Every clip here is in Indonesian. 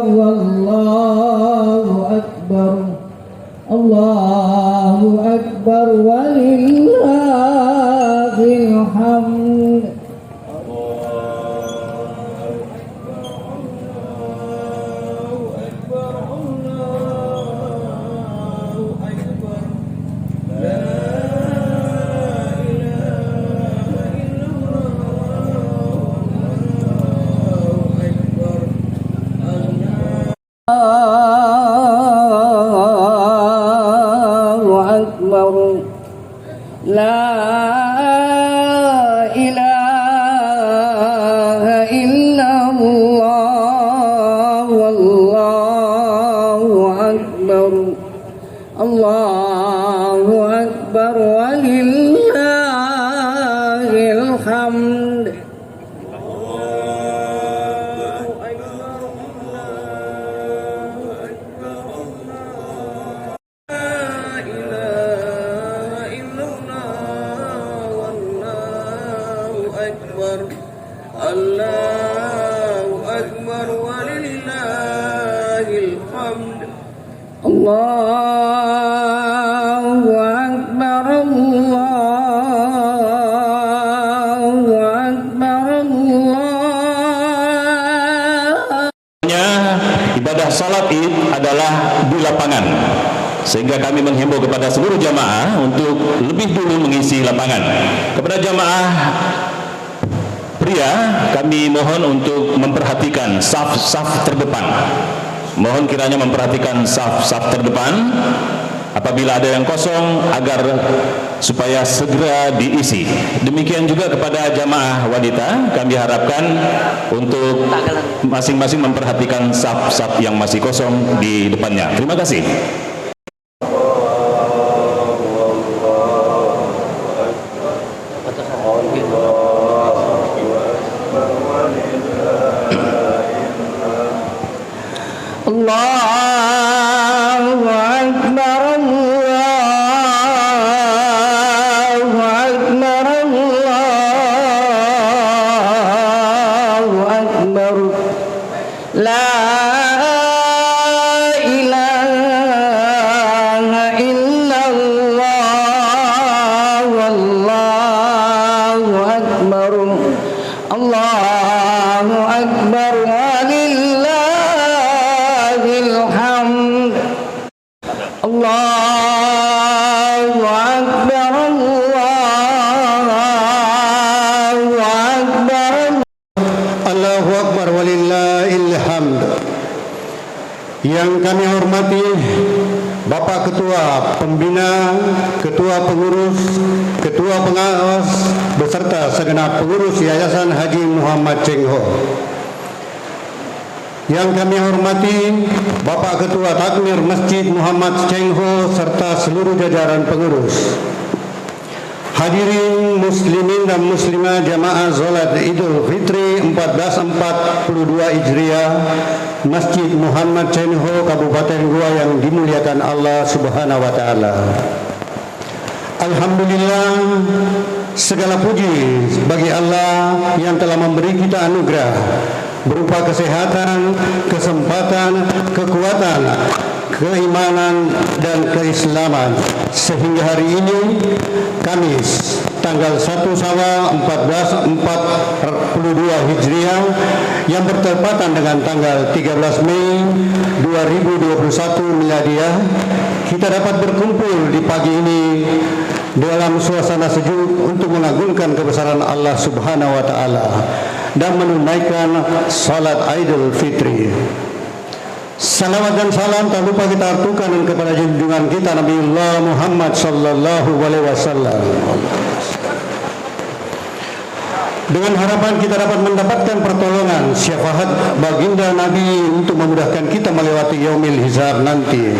Wallahu akbar. Allahu akbar walillahil hamd. Allahu akbar. La ilaha illallah. Wallahu akbar. Allahu akbar walillahil hamd. Allahu akbar walillahil hamd. Allahu akbar. Allahu akbar. Ibadah salat Id adalah di lapangan, sehingga kami menghimbau kepada seluruh jamaah untuk lebih dulu mengisi lapangan. Kepada jamaah pria, kami mohon untuk memperhatikan saf-saf terdepan. Mohon kiranya memperhatikan saf-saf terdepan. Apabila ada yang kosong, agar supaya segera diisi. Demikian juga kepada jamaah wanita, kami harapkan untuk masing-masing memperhatikan saf-saf yang masih kosong di depannya. Terima kasih. Allahu akbar. Allahu akbar. Allahu akbar. La ilaha illallah. Wallahu akbar. Allahu akbar walillahil hamd. Allahu akbar. Allahu akbar. Allahu akbar walillahil hamd. Yang kami hormati Bapak Ketua Pembina, Ketua Pengurus, Ketua Pengawas beserta segenap pengurus Yayasan Haji Muhammad Cheng Ho. Yang kami hormati Bapak Ketua Takmir Masjid Muhammad Cheng Ho serta seluruh jajaran pengurus. Hadirin muslimin dan muslimah jamaah salat Idul Fitri 1442 Hijriah Masjid Muhammad Cheng Ho Kabupaten Goa yang dimuliakan Allah Subhanahu wa taala. Alhamdulillah, segala puji bagi Allah yang telah memberi kita anugerah berupa kesehatan, kesempatan, kekuatan, keimanan dan keislaman, sehingga hari ini Kamis tanggal 1 Syawal 1442 Hijriah yang bertepatan dengan tanggal 13 Mei 2021 Miladiah, kita dapat berkumpul di pagi ini dalam suasana sejuk untuk mengagungkan kebesaran Allah Subhanahu wa taala dan menunaikan salat Idul Fitri. Salawat dan salam tak lupa kita aturkan kepada junjungan kita Nabiullah Muhammad sallallahu alaihi wasallam. Dengan harapan kita dapat mendapatkan pertolongan syafaat baginda Nabi untuk memudahkan kita melewati yaumil hisab nanti.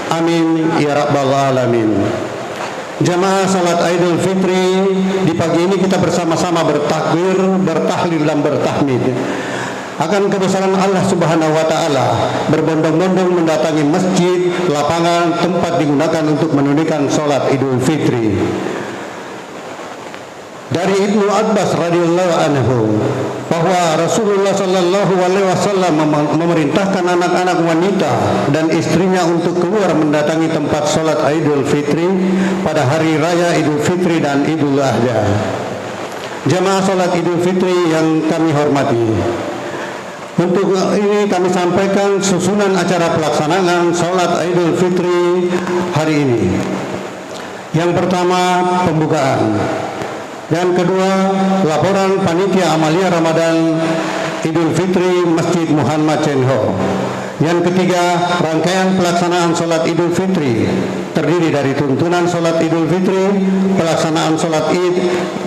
Amin ya rabbal alamin. Jamaah salat Idul Fitri, di pagi ini kita bersama-sama bertakbir, bertahlil dan bertahmid akan kebesaran Allah Subhanahu wa taala, berbondong-bondong mendatangi masjid, lapangan, tempat digunakan untuk menunaikan salat Idul Fitri. dari Ibnu Abbas radhiyallahu anhu bahwa Rasulullah sallallahu alaihi wasallam memerintahkan anak-anak wanita dan istrinya untuk keluar mendatangi tempat salat Idul Fitri pada hari raya Idul Fitri dan Idul Adha. Jamaah salat Idul Fitri yang kami hormati, untuk ini kami sampaikan susunan acara pelaksanaan salat Idul Fitri hari ini. Yang pertama, pembukaan. Yang kedua, laporan panitia amalia Ramadan Idul Fitri Masjid Muhammad Cengho. Yang ketiga, rangkaian pelaksanaan sholat Idul Fitri terdiri dari tuntunan sholat Idul Fitri. Pelaksanaan sholat Id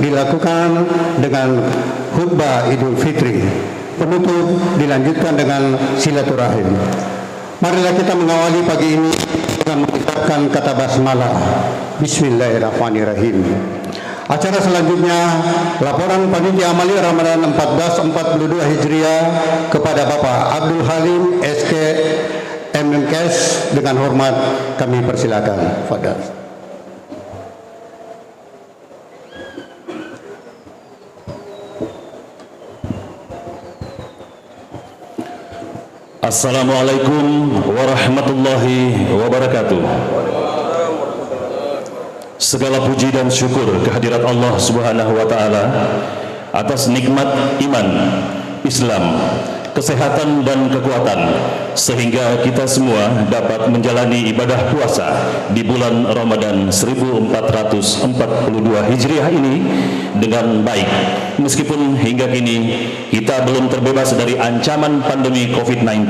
dilakukan dengan khutbah Idul Fitri. Penutup dilanjutkan dengan silaturahim. Marilah kita mengawali pagi ini dengan mengucapkan kata basmalah. Bismillahirrahmanirrahim. Acara selanjutnya, laporan panitia amalia Ramadan 1442 Hijriah kepada Bapak Abdul Halim SK MMKes, dengan hormat kami persilakan. Fadhal. Assalamualaikum warahmatullahi wabarakatuh. Segala puji dan syukur kehadirat Allah Subhanahu wa taala atas nikmat iman, Islam, kesehatan dan kekuatan, sehingga kita semua dapat menjalani ibadah puasa di bulan Ramadan 1442 Hijriah ini dengan baik. Meskipun hingga kini kita belum terbebas dari ancaman pandemi COVID-19,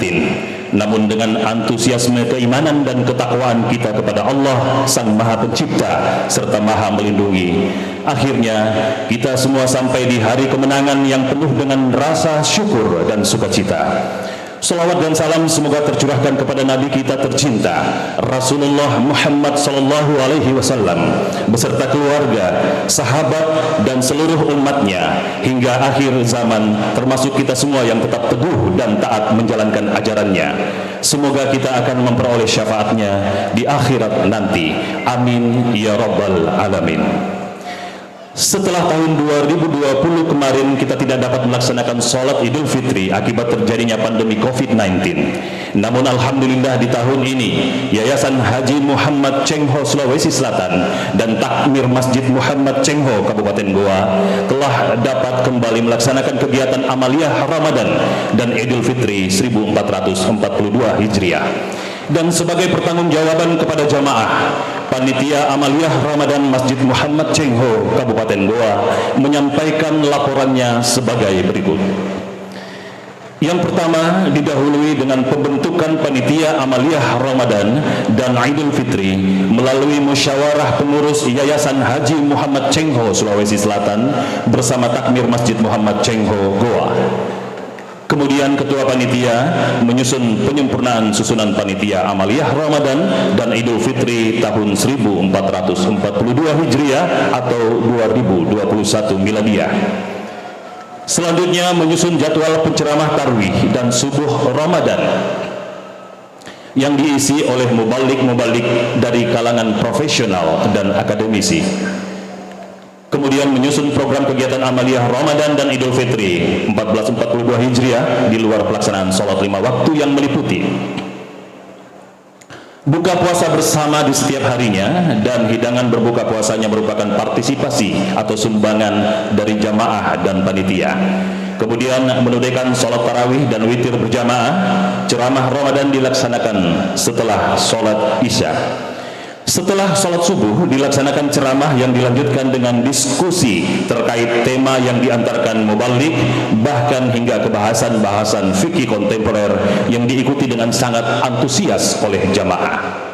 namun dengan antusiasme keimanan dan ketakwaan kita kepada Allah Sang Maha Pencipta serta Maha Melindungi, akhirnya kita semua sampai di hari kemenangan yang penuh dengan rasa syukur dan sukacita. Salawat dan salam semoga tercurahkan kepada Nabi kita tercinta Rasulullah Muhammad sallallahu alaihi wasallam beserta keluarga, sahabat dan seluruh umatnya hingga akhir zaman, termasuk kita semua yang tetap teguh dan taat menjalankan ajarannya. Semoga kita akan memperoleh syafaatnya di akhirat nanti. Amin ya rabbal alamin. Setelah tahun 2020 kemarin kita tidak dapat melaksanakan sholat Idul Fitri akibat terjadinya pandemi COVID-19. Namun alhamdulillah di tahun ini Yayasan Haji Muhammad Cengho Sulawesi Selatan dan Takmir Masjid Muhammad Cengho Kabupaten Goa telah dapat kembali melaksanakan kegiatan amaliyah Ramadan dan Idul Fitri 1442 Hijriah. Dan sebagai pertanggungjawaban kepada jamaah, Panitia Amaliyah Ramadan Masjid Muhammad Cengho Kabupaten Goa menyampaikan laporannya sebagai berikut. Yang pertama, didahului dengan pembentukan Panitia Amaliyah Ramadan dan Idul Fitri melalui musyawarah pengurus Yayasan Haji Muhammad Cengho Sulawesi Selatan bersama Takmir Masjid Muhammad Cengho Goa. Kemudian Ketua Panitia menyusun penyempurnaan susunan Panitia Amaliyah Ramadan dan Idul Fitri tahun 1442 Hijriah atau 2021 Miladiah. Selanjutnya menyusun jadwal penceramah tarwih dan subuh Ramadan yang diisi oleh mubalik-mubalik dari kalangan profesional dan akademisi. Kemudian menyusun program kegiatan amaliyah Ramadan dan Idul Fitri 1442 Hijriah di luar pelaksanaan sholat 5 waktu yang meliputi buka puasa bersama di setiap harinya, dan hidangan berbuka puasanya merupakan partisipasi atau sumbangan dari jamaah dan panitia. Kemudian menunaikan sholat tarawih dan witir berjamaah. Ceramah Ramadan dilaksanakan setelah sholat Isya. Setelah sholat subuh dilaksanakan ceramah yang dilanjutkan dengan diskusi terkait tema yang diantarkan mubalik, bahkan hingga kebahasan-bahasan fikih kontemporer yang diikuti dengan sangat antusias oleh jamaah.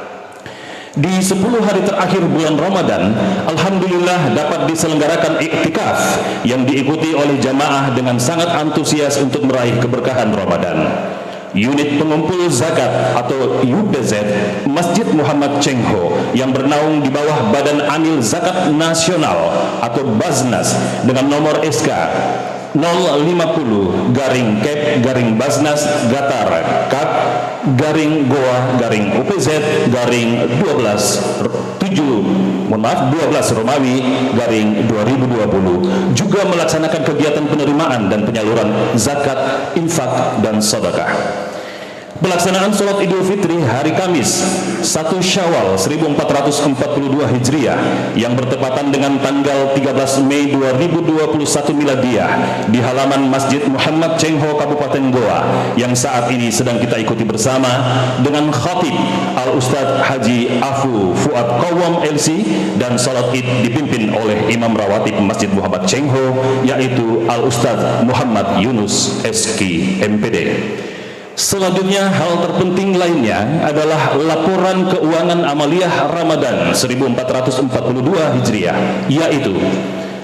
Di 10 hari terakhir bulan Ramadan, alhamdulillah dapat diselenggarakan iktikaf yang diikuti oleh jamaah dengan sangat antusias untuk meraih keberkahan Ramadan. Unit pengumpul zakat atau UPZ Masjid Muhammad Cengho yang bernaung di bawah Badan Amil Zakat Nasional atau Baznas dengan nomor SK 050-Basnas Gatar Kap UPZ 12 Romawi 2020 juga melaksanakan kegiatan penerimaan dan penyaluran zakat, infak, dan sedekah. Pelaksanaan sholat Idul Fitri hari Kamis 1 Syawal 1442 Hijriah yang bertepatan dengan tanggal 13 Mei 2021 Miladiah di halaman Masjid Muhammad Cheng Ho Kabupaten Goa yang saat ini sedang kita ikuti bersama dengan Khatib Al-Ustadz Haji Afu Fuad Qawam LC, dan sholat Id dipimpin oleh Imam Rawatib Masjid Muhammad Cheng Ho yaitu Al-Ustadz Muhammad Yunus SK MPD. Selanjutnya, hal terpenting lainnya adalah laporan keuangan amaliyah Ramadan 1442 Hijriah, yaitu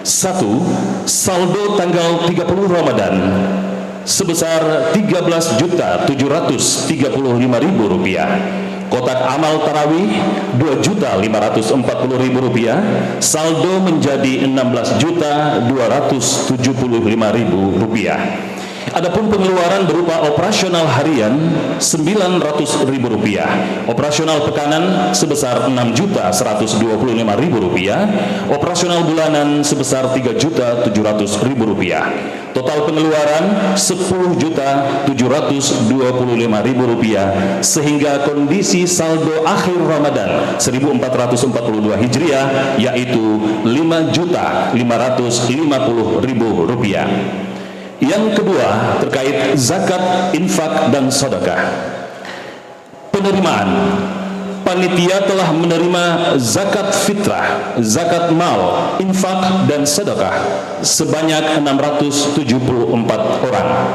1. Saldo tanggal 30 Ramadan sebesar Rp13.735.000. Kotak amal tarawih Rp2.540.000, saldo menjadi Rp16.275.000. Adapun pengeluaran berupa operasional harian Rp900.000, operasional pekanan sebesar Rp6.125.000, operasional bulanan sebesar Rp3.700.000. Total pengeluaran Rp10.725.000 sehingga kondisi saldo akhir Ramadan 1442 Hijriah yaitu Rp5.550.000. Yang kedua, terkait zakat, infak, dan sedekah. Penerimaan. Panitia telah menerima zakat fitrah, zakat mal, infak, dan sedekah sebanyak 674 orang.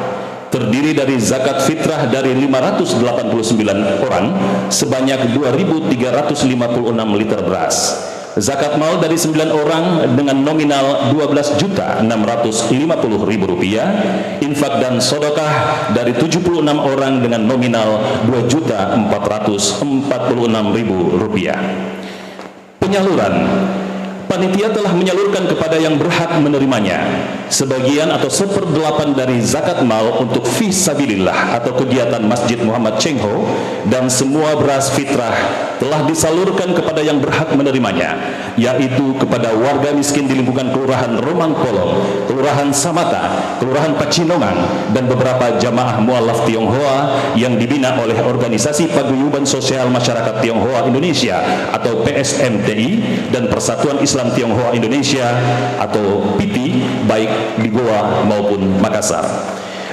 Terdiri dari zakat fitrah dari 589 orang sebanyak 2.356 liter beras. Zakat mal dari 9 orang dengan nominal Rp12.650.000, infak dan sedekah dari 76 orang dengan nominal Rp2.446.000. Penyaluran. Panitia telah menyalurkan kepada yang berhak menerimanya sebagian atau 1/8 dari zakat mal untuk fisabilillah atau kegiatan Masjid Muhammad Cheng Ho, dan semua beras fitrah telah disalurkan kepada yang berhak menerimanya, yaitu kepada warga miskin di lingkungan Kelurahan Romang Polong, Kelurahan Samata, Kelurahan Pacinongan, dan beberapa jamaah mualaf Tionghoa yang dibina oleh Organisasi Paguyuban Sosial Masyarakat Tionghoa Indonesia atau PSMTI dan Persatuan Islam Tionghoa Indonesia atau PITI, baik di Goa maupun Makassar.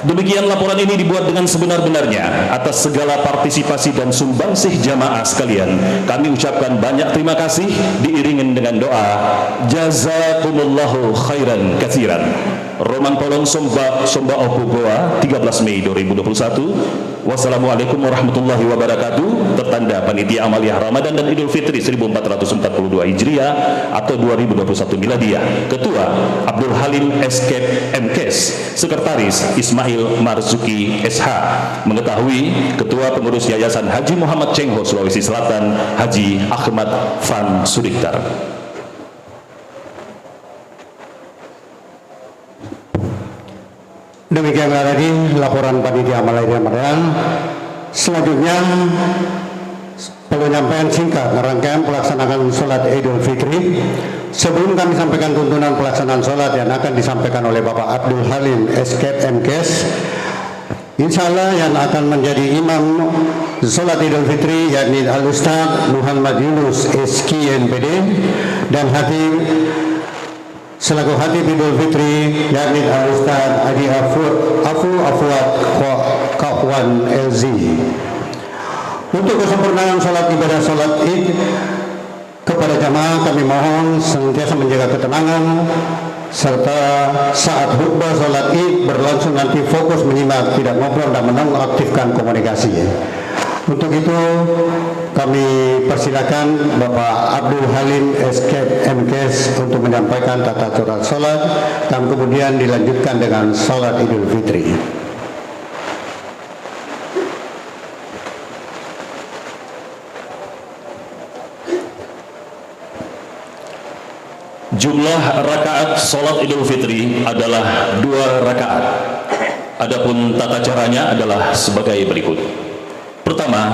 Demikian laporan ini dibuat dengan sebenar-benarnya. Atas segala partisipasi dan sumbangsih jamaah sekalian, kami ucapkan banyak terima kasih diiringin dengan doa jazakumullahu khairan katsiran. Romang Polong Somba Opu Goa 13 Mei 2021. Wassalamualaikum warahmatullahi wabarakatuh. Tertanda Panitia Amaliyah Ramadan dan Idul Fitri 1442 Hijriah atau 2021 Miladiah. Ketua Abdul Halim Escape MKes, Sekretaris Ismail Marzuki SH. Mengetahui Ketua Pengurus Yayasan Haji Muhammad Cheng Ho Sulawesi Selatan Haji Ahmad Van Sudiktar. Demikianlah tadi laporan panitia Amaliyah Ramadan. Selanjutnya penyampaian singkat rangkaian pelaksanaan sholat Idul Fitri. Sebelum kami sampaikan tuntunan pelaksanaan sholat yang akan disampaikan oleh Bapak Abdul Halim Escape MKes, insya Allah yang akan menjadi imam sholat Idul Fitri yakni Al-Ustadz Muhammad Yunus SK MPD dan Hatib selaku Hatib Idul Fitri yakni Al-Ustadz Haji Afu Qawam LZ. Untuk kesempurnaan sholat ibadah sholat Id kepada jamaah kami mohon senantiasa menjaga ketenangan serta saat khutbah sholat Id berlangsung nanti fokus menyimak, tidak ngobrol dan menonaktifkan komunikasi. Untuk itu kami persilakan Bapak Abdul Halim Escape MKes untuk menyampaikan tata cara sholat dan kemudian dilanjutkan dengan sholat Idul Fitri. Jumlah rakaat sholat Idul Fitri adalah 2 rakaat. Adapun tata caranya adalah sebagai berikut. Pertama, pertama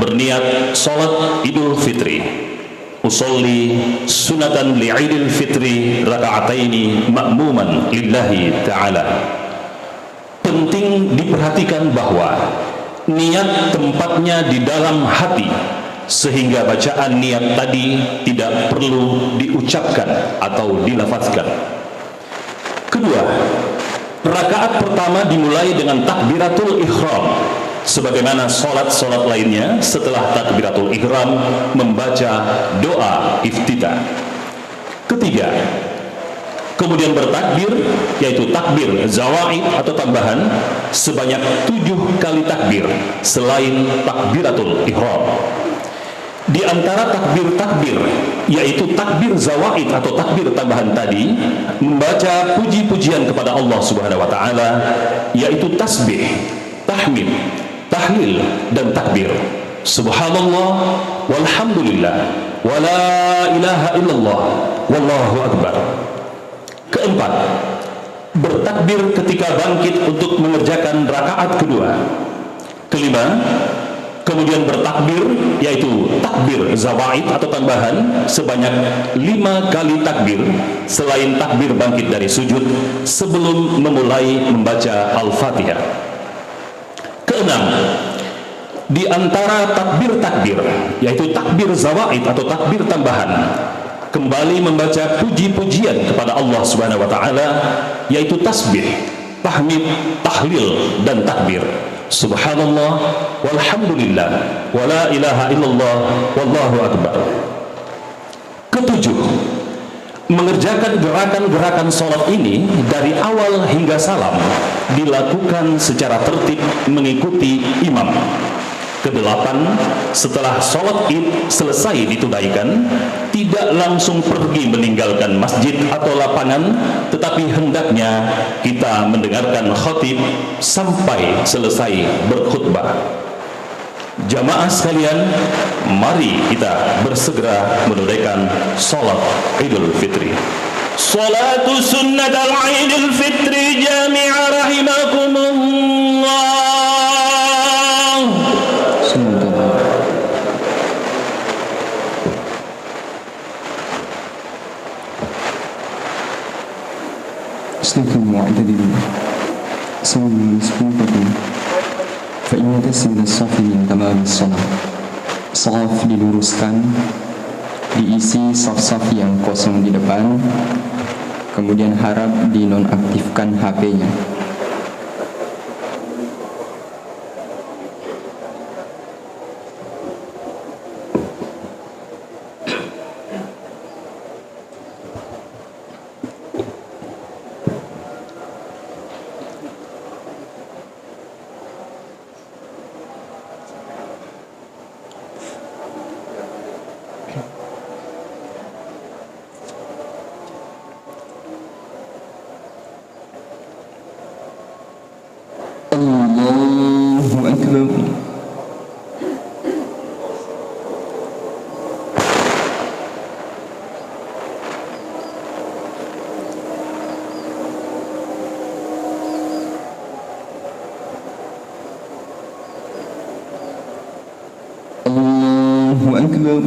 berniat salat Idul Fitri. Usolli sunatan li'idil fitri raka'ataini ma'muman lillahi ta'ala. Penting diperhatikan bahwa niat tempatnya di dalam hati, sehingga bacaan niat tadi tidak perlu diucapkan atau dilafazkan. Kedua, rakaat pertama dimulai dengan takbiratul ihram, sebagaimana solat-solat lainnya setelah takbiratul ihram membaca doa iftitah. Ketiga, kemudian bertakbir, yaitu takbir zawaid atau tambahan sebanyak 7 kali takbir selain takbiratul ihram. Di antara takbir-takbir, yaitu takbir zawaid atau takbir tambahan tadi, membaca puji-pujian kepada Allah Subhanahu wa taala, yaitu tasbih, tahmid, tahlil dan takbir. Subhanallah walhamdulillah wala ilaha illallah wallahu akbar. Keempat, bertakbir ketika bangkit untuk mengerjakan rakaat kedua. Kelima, kemudian bertakbir, yaitu takbir zawaid atau tambahan sebanyak 5 kali takbir selain takbir bangkit dari sujud sebelum memulai membaca Al-Fatihah. Keenam, di antara takbir-takbir, yaitu takbir zawaid atau takbir tambahan, kembali membaca puji-pujian kepada Allah Subhanahu wa taala, yaitu tasbih, tahmid, tahlil dan takbir. Subhanallah walhamdulillah wala ilaha illallah wallahu akbar. Ketujuh, mengerjakan gerakan-gerakan salat ini dari awal hingga salam dilakukan secara tertib mengikuti imam. Kedelapan, setelah sholat id selesai ditunaikan, tidak langsung pergi meninggalkan masjid atau lapangan, tetapi hendaknya kita mendengarkan khatib sampai selesai berkhutbah. Jamaah sekalian, mari kita bersegera menunaikan sholat Idul Fitri. Salatu sunnat al-Idul Fitri jami'a rahimakumullah. أصلكم معتدلين سووا صفوفكم فإن تسجد الصف من تمام الصلاة. Saf diluruskan, diisi saf-saf yang kosong di depan, kemudian harap dinonaktifkan HP-nya. Allahu Akbar. Allahu Akbar.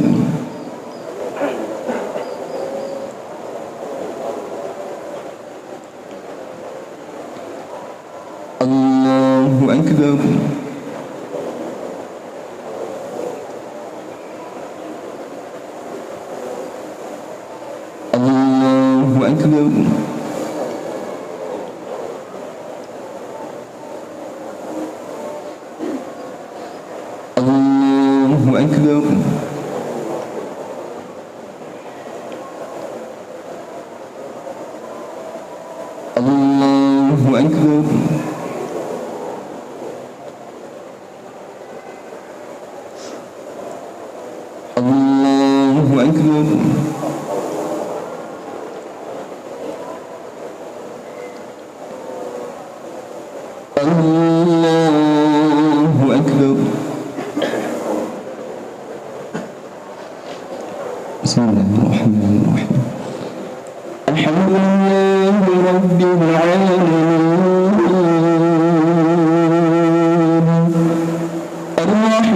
Allahu Akbar. Allahu Akbar. Allahu Akbar. Allahu Akbar. Allahu Akbar. Allahu Akbar. Bismillahirrahmanirrahim. Alhamdulillahi Rabbil Alamin. Ar-Rahmanir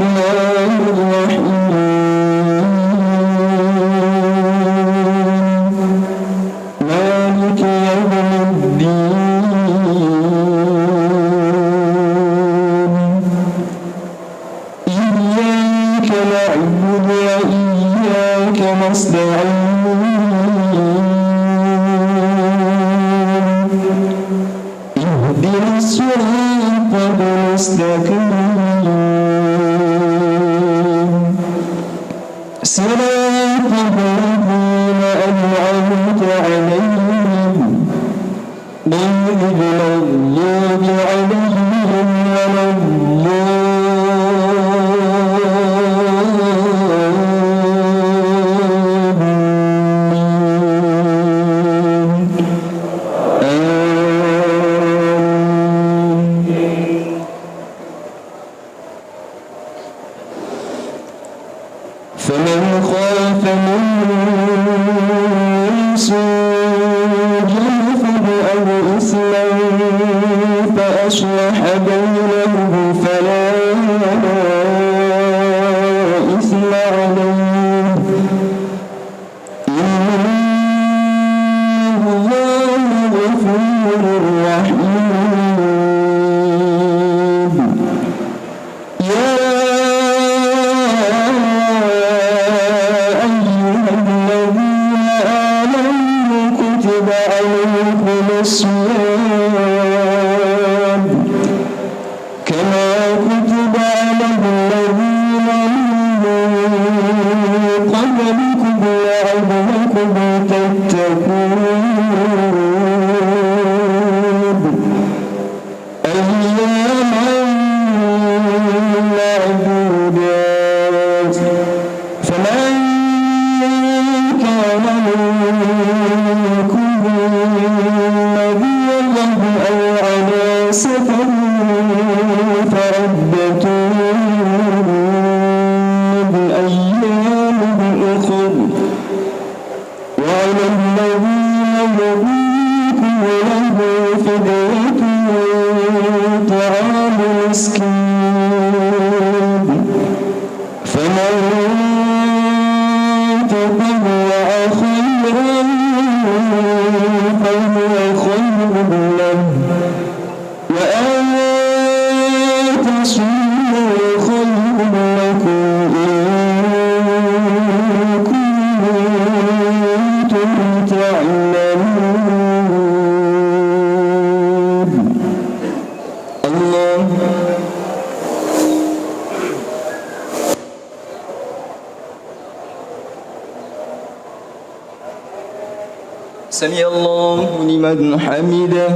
سمع الله لمن حمده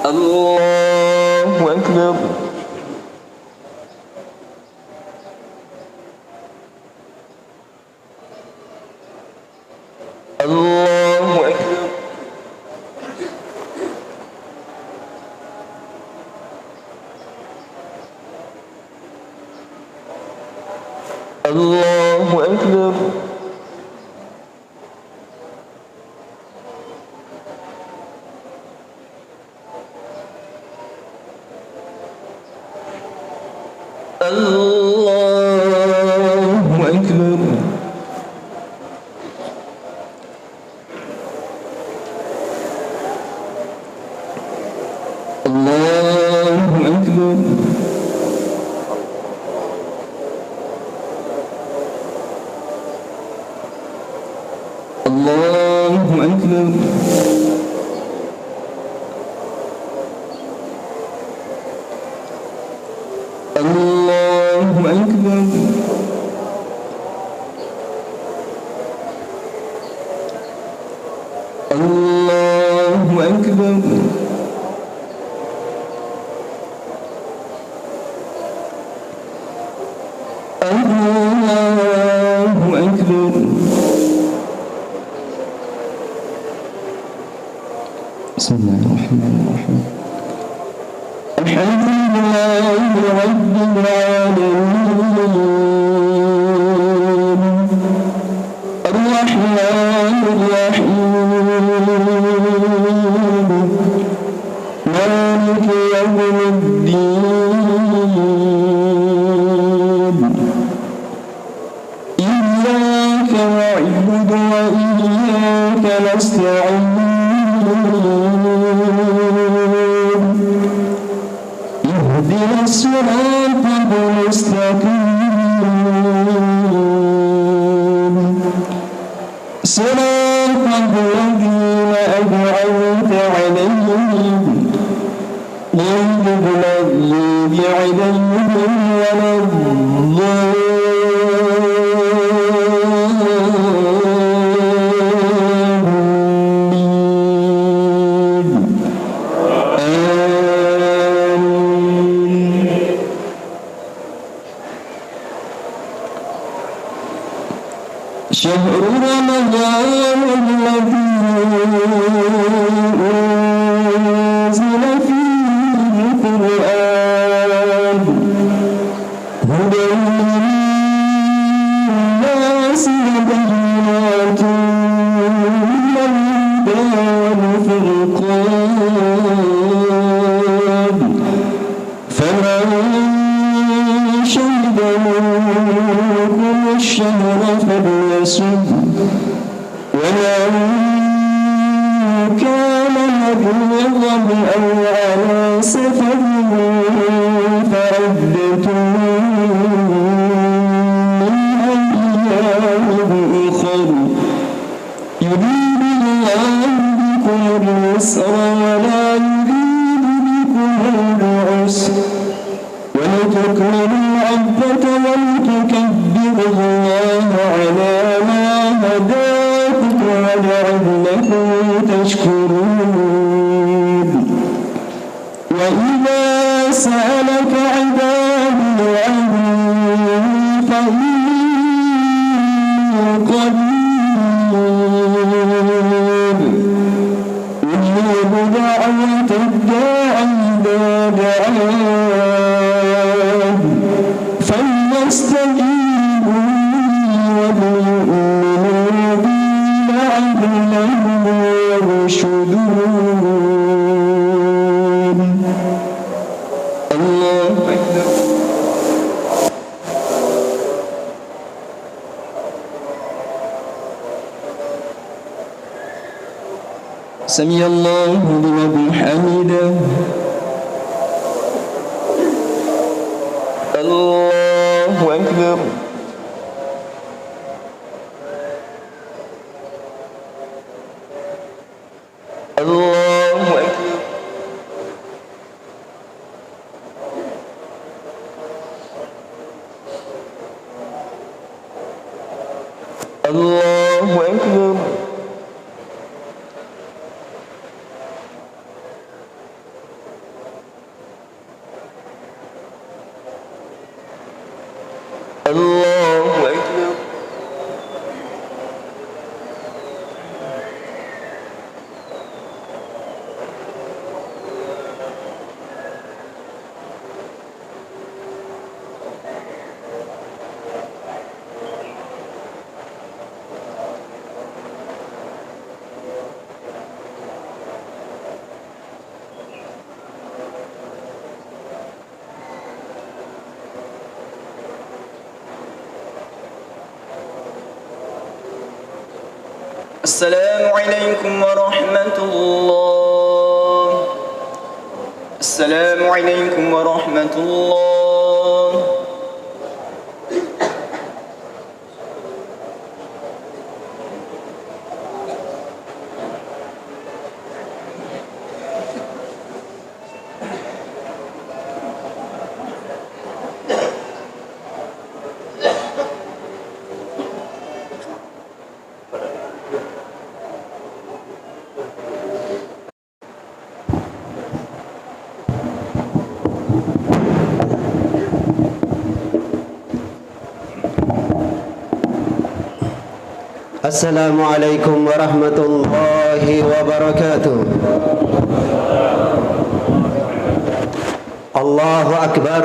الله أكبر الله أكبر الله أكبر الله أكبر الله أكبر الله أكبر الله أكبر الله أكبر الله أكبر بسم الله الرحمن الرحيم الحمد لله رب العالمين الرحمن الرحيم مالك يوم الدين إياك نعبد وإياك نستعين اهدنا الصراط المستقيم صراط الذين أنعمت عليهم غير المغضوب عليهم ولا الضالين آمين. شهر رمضان الذي أنزل فيه القرآن هدى للناس وبينات من الهدى والفرقان فمن شهد منكم الشهر فليصم ومن كان مريضا أو على سفر فعدة من أيام أخر يريد الله بكم اليسر ولا يريد بكم العسر ولتكملوا العدة ولتكبروا الله على ما هداكم ولعلكم تشكرون وإذا سألك عبادي عني فإني قريب أجيب دعوة الداعي إذا دعان فليستجيبوا لي وليؤمنوا بي لعلهم يرشدون. الله أكبر. سمع الله لمن حمده. الله أكبر. الله أكبر. الله أكبر. الله أكبر. السلام عليكم ورحمة الله. السلام عليكم ورحمة الله. السلام عليكم ورحمة الله وبركاته. الله أكبر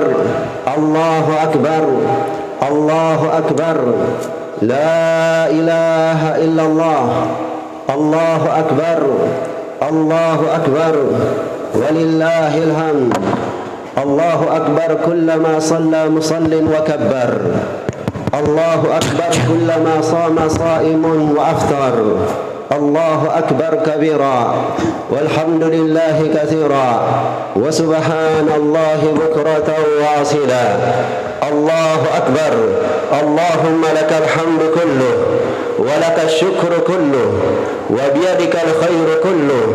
الله أكبر الله أكبر لا إله إلا الله. الله أكبر الله أكبر ولله الحمد. الله أكبر كلما صلى مصل وكبر الله أكبر كلما صام صائم وأفطر الله أكبر كبيرا والحمد لله كثيرا وسبحان الله بكرة وأصيلا الله أكبر اللهم لك الحمد كله ولك الشكر كله وبيدك الخير كله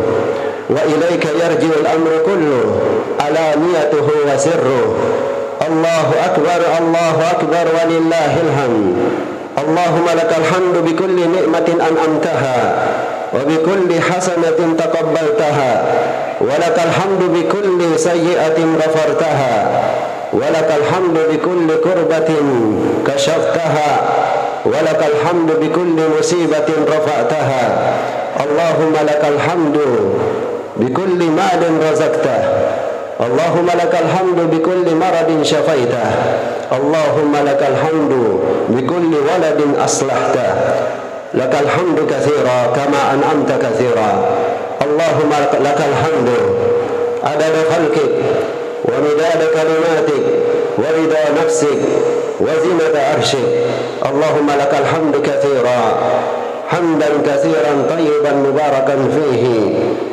وإليك يرجع الأمر كله علانيته وسره الله أكبر ولله الحمد اللهم لك الحمد بكل نعمة أنعمتها وبكل حسنة تقبلتها ولك الحمد بكل سيئة غفرتها ولك الحمد بكل كربة كشفتها ولك الحمد بكل مصيبة رفعتها اللهم لك الحمد بكل مال رزقته اللهم لك الحمد بكل مرض شفيته اللهم لك الحمد بكل ولد أصلحته لك الحمد كثيرا كما أنعمت كثيرا اللهم لك الحمد عدد خلقك ومداد كلماتك ورضا نفسك وزنة عرشك اللهم لك الحمد كثيرا حمدا كثيرا طيبا مباركا فيه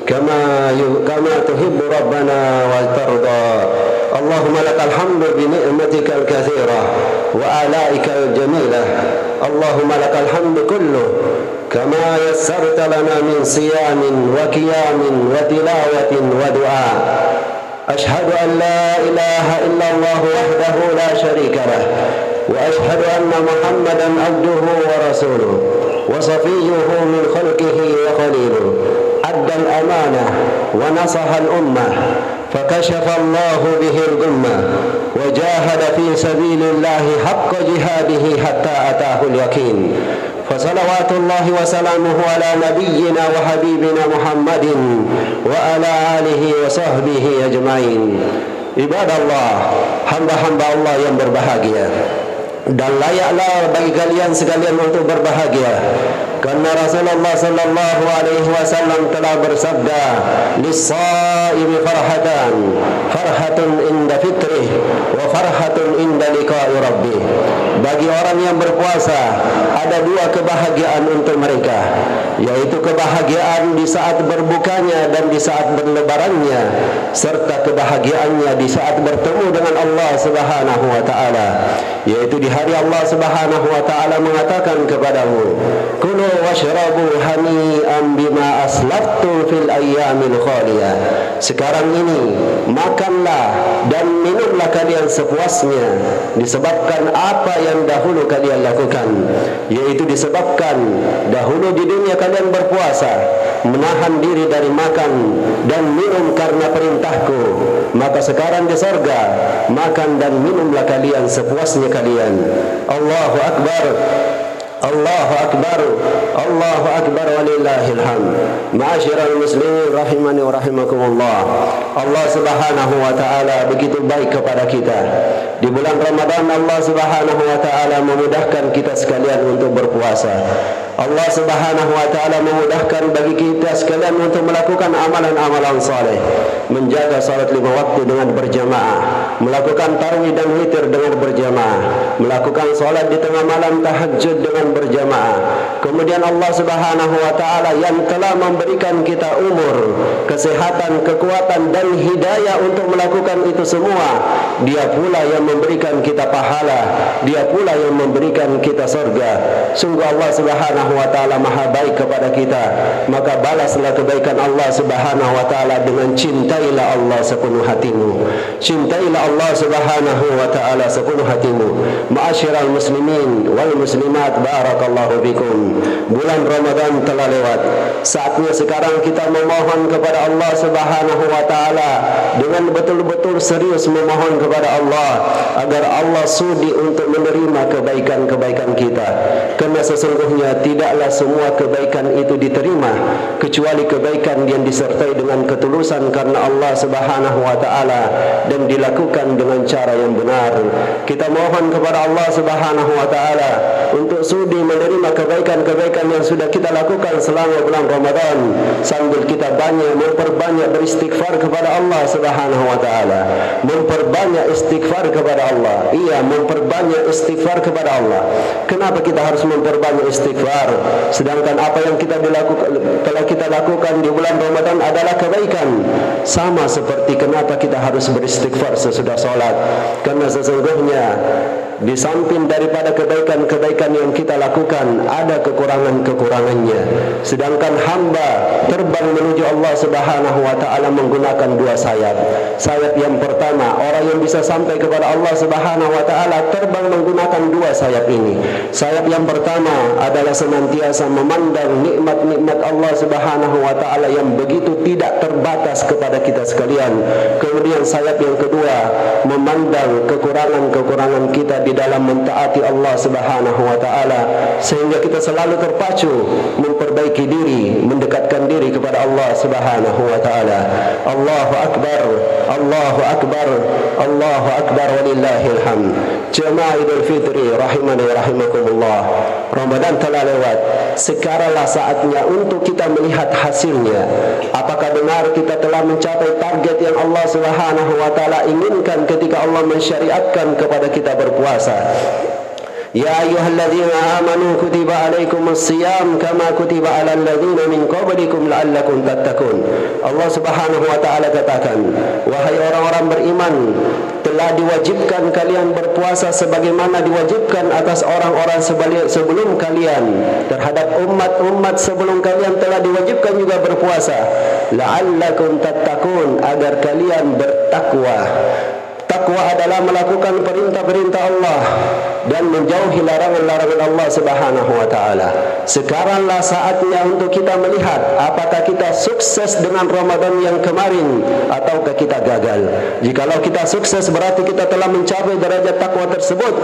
كما تحب ربنا وترضى اللهم لك الحمد بنعمتك الكثيرة وآلائك الجميلة اللهم لك الحمد كله كما يسرت لنا من صيام وقيام وتلاوة ودعاء أشهد أن لا إله إلا الله وحده لا شريك له وأشهد أن محمدا عبده ورسوله وصفيه من خلقه وخليله أدى الأمانة ونصح الأمة فكشف الله به الغمة وجاهد في سبيل الله حق جهاده حتى أتاه اليقين فصلوات الله وسلامه على نبينا وحبيبنا محمد وعلى آله وصحبه أجمعين. Ibadallah, hamba-hamba Allah yang berbahagia, dan layaklah bagi kalian sekalian untuk berbahagia karena Rasulullah sallallahu alaihi wasallam telah bersabda, lis-shaimi farhatan, farhatun inda fitrih wa farhatun inda liqa'i rabbih. Bagi orang yang berpuasa ada dua kebahagiaan untuk mereka, yaitu kebahagiaan di saat berbukanya dan di saat berlebarannya, serta kebahagiaannya di saat bertemu dengan Allah Subhanahu wa taala, yaitu di hari Allah Subhanahu wa taala mengatakan kepadamu, kulu washrabu hani'an bima aslaftu fil ayyamil khaliyah. Sekarang ini makanlah dan minumlah kalian sepuasnya disebabkan apa yang dahulu kalian lakukan, yaitu disebabkan dahulu di dunia kalian berpuasa, menahan diri dari makan dan minum karena perintahku, maka sekarang di surga makan dan minumlah kalian sepuasnya kalian. Allahu Akbar, Allahu Akbar, Allahu Akbar walillahil hamd. Ma'asyiral muslimin rahimani wa rahimakumullah. Allah Subhanahu wa taala begitu baik kepada kita. Di bulan Ramadan Allah Subhanahu wa taala memudahkan kita sekalian untuk berpuasa. Allah Subhanahu wa taala memudahkan bagi kita sekalian untuk melakukan amalan-amalan saleh, menjaga salat 5 waktu dengan berjamaah, melakukan tarawih dan witir dengan berjamaah, melakukan salat di tengah malam tahajud dengan berjamaah. Kemudian Allah Subhanahu wa taala yang telah memberikan kita umur, kesehatan, kekuatan dan hidayah untuk melakukan itu semua, Dia pula yang memberikan kita pahala, Dia pula yang memberikan kita surga. Sungguh Allah Subhanahu wa taala maha baik kepada kita, maka balaslah kebaikan Allah Subhanahu wa taala dengan cintailah Allah sepenuh hatimu, cintailah Allah Subhanahu wa taala sepenuh hatimu. Ma'asyiral muslimin wal muslimat, barakallahu fikum. Bulan Ramadan telah lewat, saatnya sekarang kita memohon kepada Allah Subhanahu wa taala dengan betul-betul serius memohon kepada Allah agar Allah sudi untuk menerima kebaikan-kebaikan kita, karena sesungguhnya tidaklah semua kebaikan itu diterima kecuali kebaikan yang disertai dengan ketulusan karena Allah Subhanahu wa taala dan dilakukan kebaikan dengan cara yang benar. Kita mohon kepada Allah Subhanahu wa taala untuk sudi menerima kebaikan-kebaikan yang sudah kita lakukan selama bulan Ramadan, sambil kita memperbanyak beristighfar kepada Allah Subhanahu wa taala. Memperbanyak istighfar kepada Allah. Iya, memperbanyak istighfar kepada Allah. Kenapa kita harus memperbanyak istighfar? Sedangkan apa yang telah kita lakukan di bulan Ramadan adalah kebaikan. Sama seperti kenapa kita harus beristighfar sesudah sholat. Karena sesungguhnya di samping daripada kebaikan-kebaikan yang kita lakukan, ada kekurangan-kekurangannya. Sedangkan hamba terbang menuju Allah Subhanahu wa taala menggunakan dua sayap. Sayap yang pertama, orang yang bisa sampai kepada Allah Subhanahu wa taala terbang menggunakan dua sayap ini. Sayap yang pertama adalah senantiasa memandang nikmat-nikmat Allah Subhanahu wa taala yang begitu tidak terbatas kepada kita sekalian. Kemudian sayap yang kedua, memandang kekurangan-kekurangan kita di dalam mentaati Allah Subhanahu wa taala, sehingga kita selalu terpacu memperbaiki diri, mendekatkan diri kepada Allah Subhanahu wa taala. Allahu akbar, Allahu akbar, Allahu akbar, walillahil hamd. Jemaah Idul Fitri rahimani rahimakumullah. Ramadan telah lewat. Sekaranglah saatnya untuk kita melihat hasilnya. Apakah benar kita telah mencapai target yang Allah Subhanahu wa taala inginkan ketika Allah mensyariatkan kepada kita berpuasa? Ya ayyuhalladzina amanu kutiba alaikumus siyam kama kutiba alal ladzina min qablikum la'allakum tattaqun. Allah Subhanahu wa taala katakan, wahai orang-orang beriman, telah diwajibkan kalian berpuasa sebagaimana diwajibkan atas orang-orang sebelum kalian. Terhadap umat-umat sebelum kalian telah diwajibkan juga berpuasa. La'allakum tattaqun, agar kalian bertakwa. Takwa adalah melakukan perintah-perintah Allah dan menjauhi larangan-larangan Allah Subhanahu wa taala. Sekaranglah saatnya untuk kita melihat apakah kita sukses dengan Ramadan yang kemarin ataukah kita gagal. Jikalau kita sukses, berarti kita telah mencapai derajat takwa tersebut,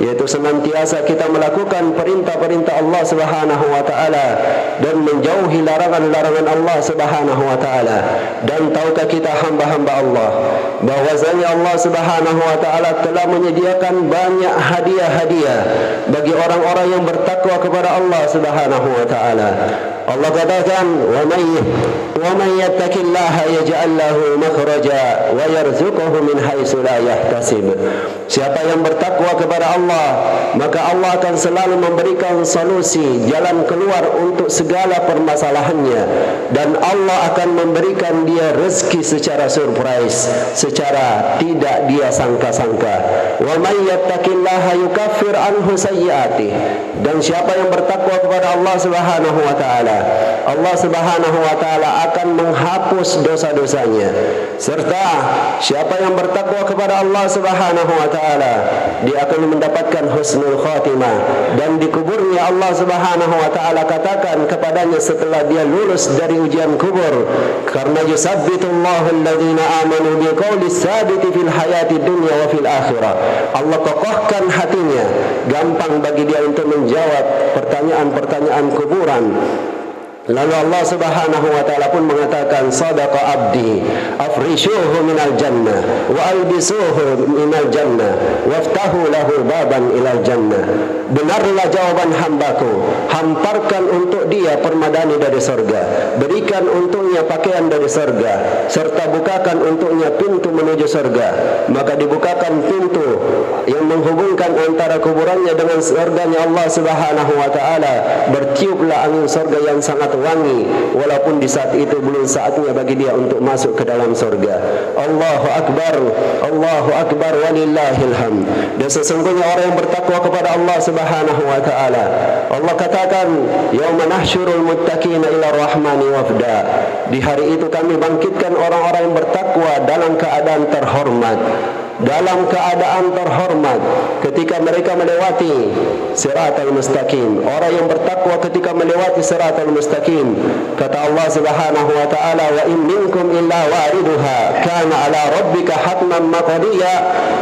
yaitu senantiasa kita melakukan perintah-perintah Allah Subhanahu wa taala dan menjauhi larangan-larangan Allah Subhanahu wa taala. Dan tahukah kita hamba-hamba Allah bahwasanya Allah Subhanahu wa taala telah menyediakan banyak hadiah-hadiah bagi orang-orang yang bertakwa kepada Allah Subhanahu wa taala. Allah katakan, "Wa may yattaqillaha yaj'al lahu makhraja wa yarzuquhu min haitsu la yahtasib." Siapa yang bertakwa kepada Allah, maka Allah akan selalu memberikan solusi, jalan keluar untuk segala permasalahannya, dan Allah akan memberikan dia rezeki secara surprise, secara tidak dia sangka-sangka. Wa may yattaqillaha yukaffir anhu sayyi'atihi. Dan siapa yang bertakwa kepada Allah Subhanahu wa taala, Allah Subhanahu wa taala akan menghapus dosa-dosanya. Serta siapa yang bertakwa kepada Allah Subhanahu wa taala, dia akan mendapatkan husnul khatimah. Dan di kuburnya Allah Subhanahu wa taala katakan kepadanya setelah dia lulus dari ujian kubur, karena yusabbitullahu alladhina amanu biqaulis sabiti fil hayati dunya wa fil akhirah. Allah kokohkan hatinya, gampang bagi dia untuk menjawab pertanyaan-pertanyaan kuburan. Lalu Allah Subhanahu wa taala pun mengatakan, sadaqa abdi afrishuhu minal jannah wa albisuhu minal jannah waftahu lahu baban ilal jannah. Benarlah jawaban hambaku, hamparkan untuk dia permadani dari surga, berikan untuknya pakaian dari surga, serta bukakan untuknya pintu menuju surga. Maka dibukakan pintu yang menghubungkan antara kuburannya dengan surganya Allah Subhanahu wa taala. Bertiuplah angin surga yang sangat wangi, walaupun di saat itu belum saatnya bagi dia untuk masuk ke dalam surga. Allahu akbar, Allahu akbar, walillahil hamd. Dan sesungguhnya orang yang bertakwa kepada Allah Subhanahu wa taala, Allah katakan, yauma nahsyurul muttaqina ila rahmani wafda. Di hari itu kami bangkitkan orang-orang yang bertakwa dalam keadaan terhormat. Dalam keadaan terhormat ketika mereka melewati siratal mustaqim. Orang yang bertakwa ketika melewati siratal mustaqim, kata Allah Subhanahu wa taala, wa in minkum illa wariduha kana ala rabbika hatman maqdiya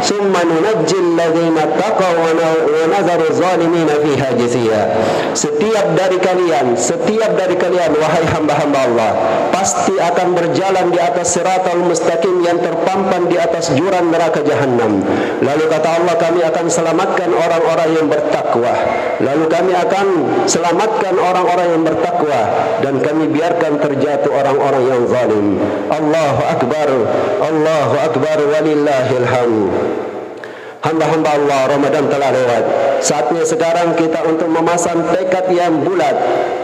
summa nunajjil ladzina taqaw wa nadharu zalimina fiha jithiya. Setiap dari kalian wahai hamba-hamba Allah, pasti akan berjalan di atas siratal mustaqim yang terpampang di atas jurang neraka jahannam. Lalu kata Allah, kami akan selamatkan orang-orang yang bertakwa. Lalu kami akan selamatkan orang-orang yang bertakwa, dan kami biarkan terjatuh orang-orang yang zalim. Allahu Akbar, Allahu Akbar, walillahil hamd. Hamba-hamba Allah, Ramadan telah lewat. Saatnya sekarang kita untuk memasang tekad yang bulat,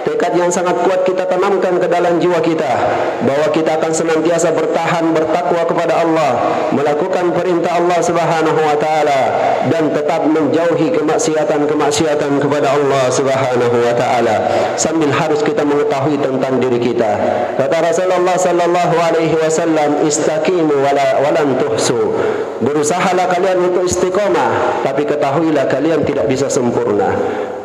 tekad yang sangat kuat kita tanamkan ke dalam jiwa kita, bahwa kita akan senantiasa bertahan bertakwa kepada Allah, melakukan perintah Allah Subhanahu wa taala, dan tetap menjauhi kemaksiatan-kemaksiatan kepada Allah Subhanahu wa taala. Sambil harus kita mengetahui tentang diri kita. Kata Rasulullah sallallahu alaihi wasallam, istaqimu walan tuhsu. Berusahalah kalian untuk istiqomah, tapi ketahuilah kalian tidak bisa sempurna.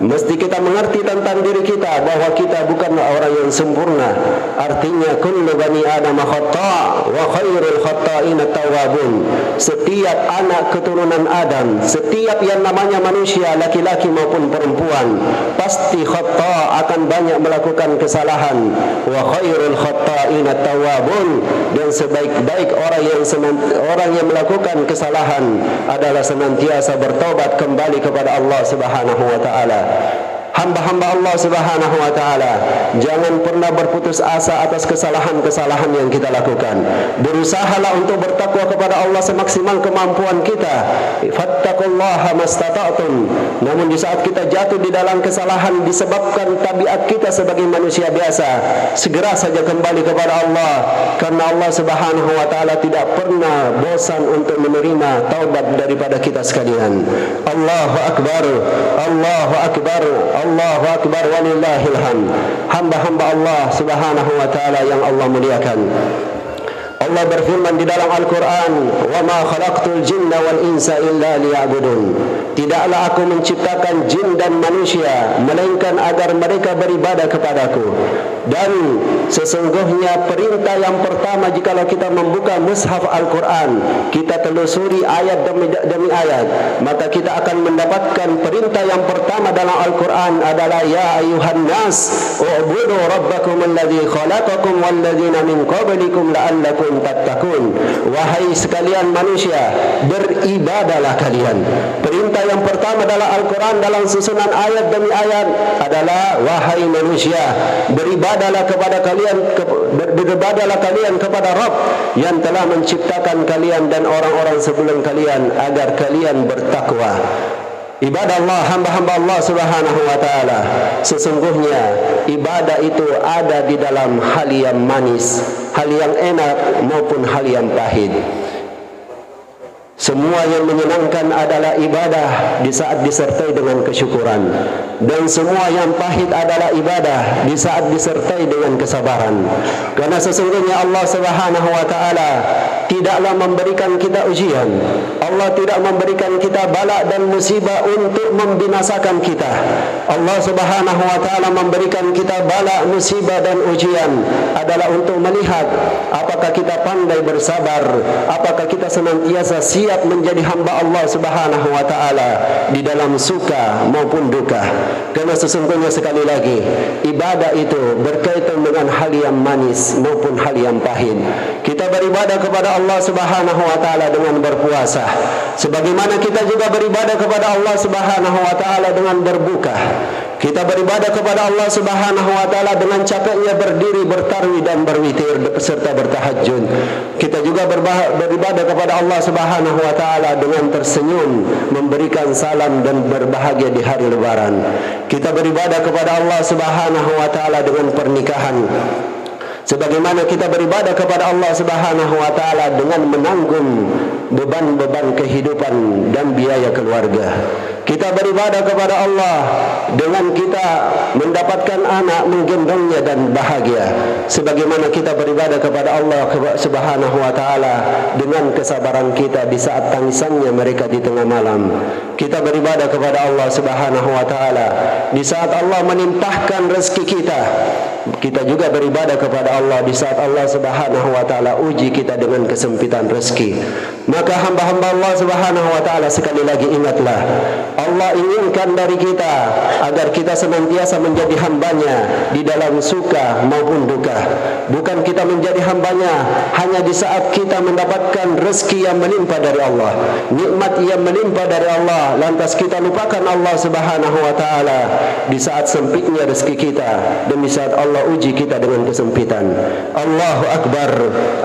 Mesti kita mengerti tentang diri kita bahwa kita bukanlah orang yang sempurna. Artinya kullu bani adam khata' wa khairul khata'in at-tawwabun. Setiap anak keturunan Adam, setiap yang namanya manusia, laki-laki maupun perempuan, pasti khata' akan banyak melakukan kesalahan. Wa khairul khata'in at-tawwabun, dan sebaik-baik orang yang melakukan kesalahan adalah senantiasa bertobat kembali kepada Allah Subhanahu wa taala. Hamba-hamba Allah Subhanahu wa taala, jangan pernah berputus asa atas kesalahan-kesalahan yang kita lakukan. Berusahalah untuk bertakwa kepada Allah semaksimal kemampuan kita. Fattaqullaha mastata'tum. Namun di saat kita jatuh di dalam kesalahan disebabkan tabiat kita sebagai manusia biasa, segera saja kembali kepada Allah, karena Allah Subhanahu wa taala tidak pernah bosan untuk menerima taubat daripada kita sekalian. Allahu Akbar, Allahu Akbar, Allahu Akbar, walillahil hamd. Hamba-hamba Allah Subhanahu wa taala yang Allah muliakan, Allah berfirman di dalam Al-Quran, wa ma khalaqtul jinna wal insa illa liya'budun. Tidaklah aku menciptakan jin dan manusia melainkan agar mereka beribadah kepadaku. Dan sesungguhnya perintah yang pertama, jikalau kita membuka mushaf Al-Quran, kita telusuri ayat demi ayat, maka kita akan mendapatkan perintah yang pertama dalam Al-Quran adalah ya ayuhan nas u'budu rabbakum alladhi khalaqakum walladzina min qablikum la'allakum tattaqun. Wahai sekalian manusia, beribadahlah kalian. Perintah yang pertama dalam Al-Quran dalam susunan ayat demi ayat adalah wahai manusia, beribadahlah kalian kepada Rabb yang telah menciptakan kalian dan orang-orang sebelum kalian agar kalian bertakwa. Ibadah Allah, hamba-hamba Allah Subhanahu wa taala, sesungguhnya ibadah itu ada di dalam hal yang manis, hal yang enak maupun hal yang pahit. Semua yang menyenangkan adalah ibadah di saat disertai dengan kesyukuran, dan semua yang pahit adalah ibadah di saat disertai dengan kesabaran. Karena sesungguhnya Allah Subhanahu wa taala tidaklah memberikan kita ujian. Allah tidak memberikan kita bala dan musibah untuk membinasakan kita. Allah Subhanahu wa taala memberikan kita bala, musibah dan ujian adalah untuk melihat apakah kita pandai bersabar, apakah kita senantiasa siap menjadi hamba Allah Subhanahu wa taala di dalam suka maupun duka. Karena sesungguhnya sekali lagi, ibadah itu berkaitan dengan hal yang manis maupun hal yang pahit. Kita beribadah kepada Allah Subhanahu wa taala dengan berpuasa, sebagaimana kita juga beribadah kepada Allah Subhanahu wa taala dengan berbuka. Kita beribadah kepada Allah Subhanahu wa taala dengan capeknya berdiri, bertarwih dan berwitir serta bertahajud. Kita juga beribadah kepada Allah Subhanahu wa taala dengan tersenyum, memberikan salam dan berbahagia di hari lebaran. Kita beribadah kepada Allah Subhanahu wa taala dengan pernikahan, sebagaimana kita beribadah kepada Allah Subhanahu wa taala dengan menanggung beban-beban kehidupan dan biaya keluarga. Kita beribadah kepada Allah dengan kita mendapatkan anak, menggendongnya dan bahagia, sebagaimana kita beribadah kepada Allah Subhanahu wa taala dengan kesabaran kita di saat tangisannya mereka di tengah malam. Kita beribadah kepada Allah Subhanahu wa taala di saat Allah menimpahkan rezeki kita. Kita juga beribadah kepada Allah di saat Allah Subhanahu wa taala uji kita dengan kesempitan rezeki. Maka hamba-hamba Allah Subhanahu wa taala sekali lagi ingatlah, Allah inginkan dari kita agar kita senantiasa menjadi hambanya di dalam suka maupun duka. Bukan kita menjadi hambanya hanya di saat kita mendapatkan rezeki yang melimpah dari Allah, nikmat yang melimpah dari Allah, lantas kita lupakan Allah Subhanahu wa taala di saat sempitnya rezeki kita dan di saat Allah uji kita dengan kesempitan. Allahu akbar,